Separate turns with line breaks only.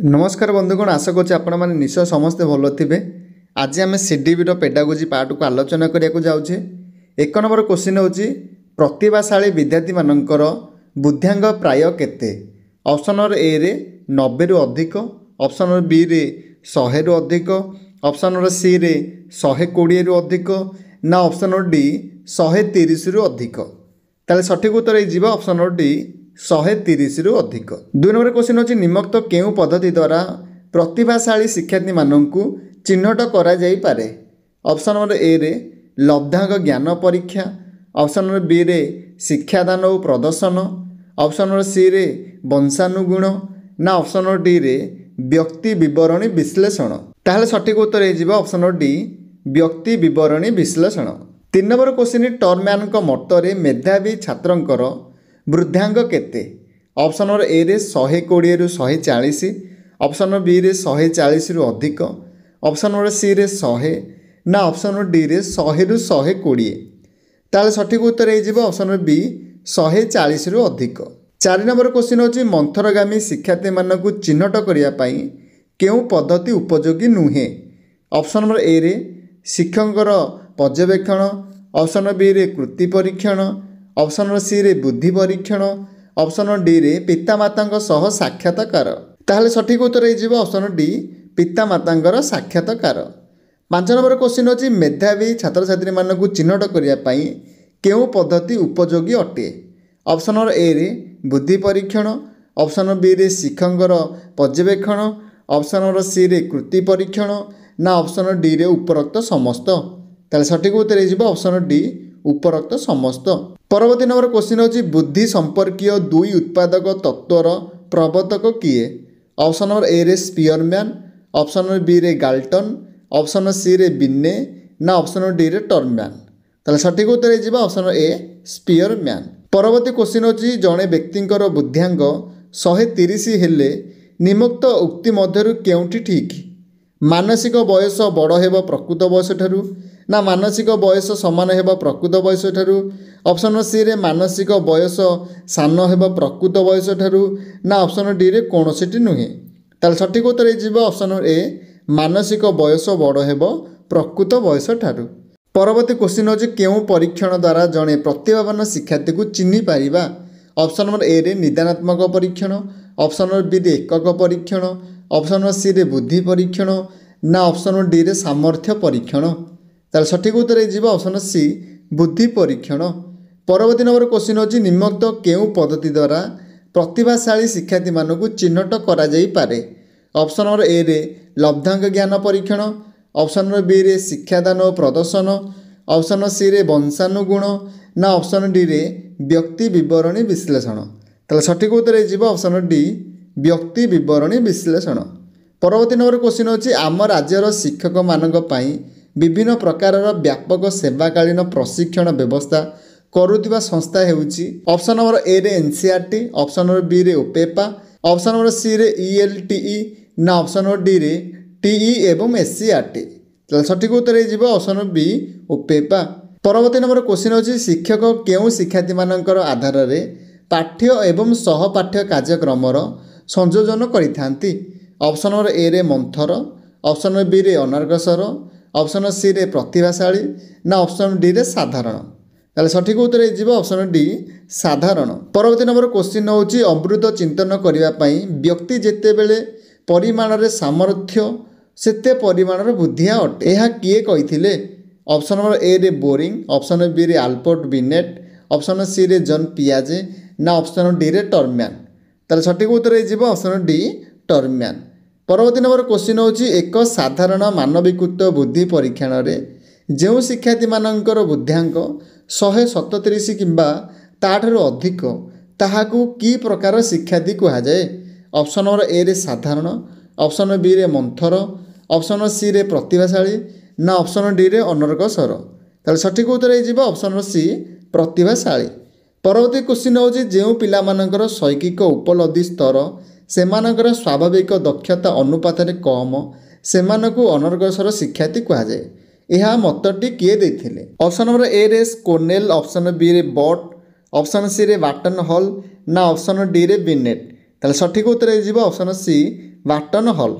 नमस्कार बंधुगण, आशा करुँच आपण मैंने निश्चय समस्ते भल थे। आज आम सीडीबी पेडागोजी पार्ट को आलोचना करने जाऊे। 1 नंबर क्वेश्चन हूँ प्रतिभाशाली विद्यार्थी मानकर बुद्ध्यांग प्राय केते। ऑप्शन नंबर ए रे 90 रु अधिक, ऑप्शन नंबर बी रे 100 रु अधिक, ऑप्शन नंबर सी रे 120 रु अधिक ना ऑप्शन नंबर डी 130 रु अधिक। ताले सठिक उत्तर हो ऑप्शन नंबर डी 130 रु अधिक। 2 नंबर क्वेश्चन हूँ निम्नलिखित केउं पद्धति द्वारा प्रतिभाशाली शिक्षार्थी माननकु चिन्हट करा जाई पारे। ऑप्शन नंबर ए रे लब्धांग ज्ञान परीक्षा, ऑप्शन नंबर बी रे शिक्षादान और प्रदर्शन, ऑप्शन नंबर सी रे वंशानुगुण ना ऑप्शन नंबर डी रे व्यक्ति विवरणी विश्लेषण। ताहले सठिक उत्तर हो ऑप्शन नंबर डी व्यक्ति विवरणी विश्लेषण। 3 नंबर क्वेश्चन टर्मैन मतरे मेधावी छात्रंकर वृद्धांग केते। ऑप्शन नंबर ए रे 120 रु 140, ऑप्शन नंबर बी रे 140 रु अधिक, ऑप्शन नंबर सी रे 100 ना ऑप्शन नंबर डी रे 100 रु 120। ताले सठिक उत्तर हो ऑप्शन नंबर बी 140 रु अधिक। 4 नंबर क्वेश्चन हूँ मंथरगामी शिक्षार्थी मानक चिन्हट करने केउं पद्धति उपयोगी नुहे। ऑप्शन नंबर ए रे शिक्षकर पर्यवेक्षण, ऑप्शन नंबर बी रे कृति परीक्षण, ऑप्शन नंबर सी रे बुद्धि परीक्षण, ऑप्शन नंबर डी रे पितामाता सह साक्षात्कार। ताहले सठिक उत्तर हो ऑप्शन नंबर डी पितामाता साक्षात्कार। 5 नंबर क्वेश्चन हूँ मेधावी छात्र छात्री मानक चिन्हट करने केउं पद्धति उपयोगी अटे। ऑप्शन नंबर ए रे बुद्धि परीक्षण, ऑप्शन नंबर बी रे शिक्षकर पर्यवेक्षण, ऑप्शन नंबर सी रे कृति परीक्षण ना ऑप्शन नंबर डी रे उपरोक्त समस्त। ताहले सठिक उत्तर हो ऑप्शन नंबर डी उपरोक्त समस्त। परवर्ती नंबर क्वेश्चन हूँ बुद्धि संपर्कीय 2 उत्पादक तत्वर प्रवर्तक किए। ऑप्शन नंबर ए रे स्पीयरमैन, ऑप्शन नंबर बी रे गाल्टन, ऑप्शन नंबर सी रे बिन्ने ना ऑप्शन नंबर डी रे टर्मैन। ताहले सठिक उत्तर हो ऑप्शन नंबर ए स्पीयरमैन। परवर्ती क्वेश्चन हूँ जड़े व्यक्तिंकर बुद्ध्यांग 130 हेले निम्नोक्त उक्ति मध्यरु केउंटी ठीक। मानसिक बयस बड़ हेब प्रकृत बयस ठारू ना मानसिक बयस समान हेब प्रकृत बयस ठारू, ऑप्शन नंबर सी रे मानसिक बयस सान हेब प्रकृत बयस ठारू ना ऑप्शन नंबर डी रे कोनोसीटी नुहे। ताल सठिक उत्तर हो ऑप्शन नंबर ए मानसिक बयस बड़ हेब प्रकृत बयस ठारू। परवर्ती क्वेश्चन हूँ केउं परीक्षण द्वारा जड़े प्रतिभावान शिक्षार्थी को चिन्हि पारिबा। ऑप्शन नंबर ए रे निदानात्मक परीक्षण, ऑप्शन नंबर बी रे एकक परीक्षण, ऑप्शन नंबर सी रे बुद्धि परीक्षण ना ऑप्शन नंबर डी रे सामर्थ्य परीक्षण। तार सठिक उत्तर हो ऑप्शन नंबर सी बुद्धि परीक्षण। परवर्ती नंबर क्वेश्चन हूँ निम्नलिखित केउं पद्धति द्वारा प्रतिभाशाली शिक्षार्थी मानक चिन्हट करा जाई पारे। ऑप्शन नंबर ए रे लब्धांग ज्ञान परीक्षण, ऑप्शन नंबर बी रे शिक्षादान और प्रदर्शन, ऑप्शन नंबर सी रे वंशानुगुण ना ऑप्शन डी रे व्यक्ति विवरणी विश्लेषण। ताहले सठिक उत्तर हो ऑप्शन नंबर डी व्यक्ति विवरणी विश्लेषण। परवर्ती नंबर क्वेश्चन हूँ आम राज्यर शिक्षक मानक पई विभिन्न प्रकार व्यापक सेवाकालीन प्रशिक्षण व्यवस्था करुवा संस्था हेउची। ऑप्शन नंबर ए रे एनसीईआरटी, ऑप्शन नंबर बी रे ओपेपा, ऑप्शन नंबर सी रे ईएलटीई ना ऑप्शन नंबर डी रे टीई एवं एससीईआरटी। तो सठिक उत्तर हो ऑप्शन नंबर बी ओपेपा। परवर्ती नंबर क्वेश्चन हूँ शिक्षक केउं शिक्षार्थी मानकर आधार रे पाठ्य एवं सहपाठ्य कार्यक्रम संयोजन करिथांती। ऑप्शन नंबर ए रे मंथर, ऑप्शन नंबर बी रे अनर्गसर, ऑप्शन नंबर सी रे प्रतिभाशाली ना ऑप्शन डी रे साधारण। ताहले सठिक उत्तर हो ऑप्शन डी साधारण। परवर्ती नंबर क्वेश्चन हूँ अमृत चिंतन करने व्यक्ति जेतेबेले परिमाण रे सामर्थ्य सेते परिमाणर बुद्धिया अटे यह किए कही। ऑप्शन नंबर ए रे बोरिंग, ऑप्शन नंबर बी रे Albert Binet, option number C रे जॉन पियाजे ना ऑप्शन नंबर डी रे टर्मैन। ताहले सठिक उत्तर हो ऑप्शन नंबर डी टर्मैन। परवर्ती नंबर क्वेश्चन हूँ एक साधारण मानवीकृत बुद्धि परीक्षण रे जो शिक्षार्थी मानकर बुद्ध्यांक 137 किंबा ताठारु अधिक ताहाकू की प्रकार शिक्षार्थी कहुए। ऑप्शन नंबर ए रे साधारण, ऑप्शन नंबर बी रे मंथर, ऑप्शन नंबर सी रे प्रतिभाशाली ना ऑप्शन नंबर डी रे अनर्गसर। ताहले सठिक उत्तर हो ऑप्शन नंबर सी प्रतिभाशाली। परवर्ती क्वेश्चन हूँ जो पिलामानकर शैक्षिक उपलब्धि स्तर सेमानकर स्वाभाविक दक्षता अनुपात रे कम सेमानकु अनर्गसर शिक्षार्थी कहुए। यह मतटी किए देथिले। ऑप्शन नंबर ए रे स्कोनेल, ऑप्शन बी रे बट, ऑप्शन सी रे वाटन हॉल ना ऑप्शन डी रे बिनेट। ताहले सठिक उत्तर हो ऑप्शन सी ବାଟନ ହଲ୍।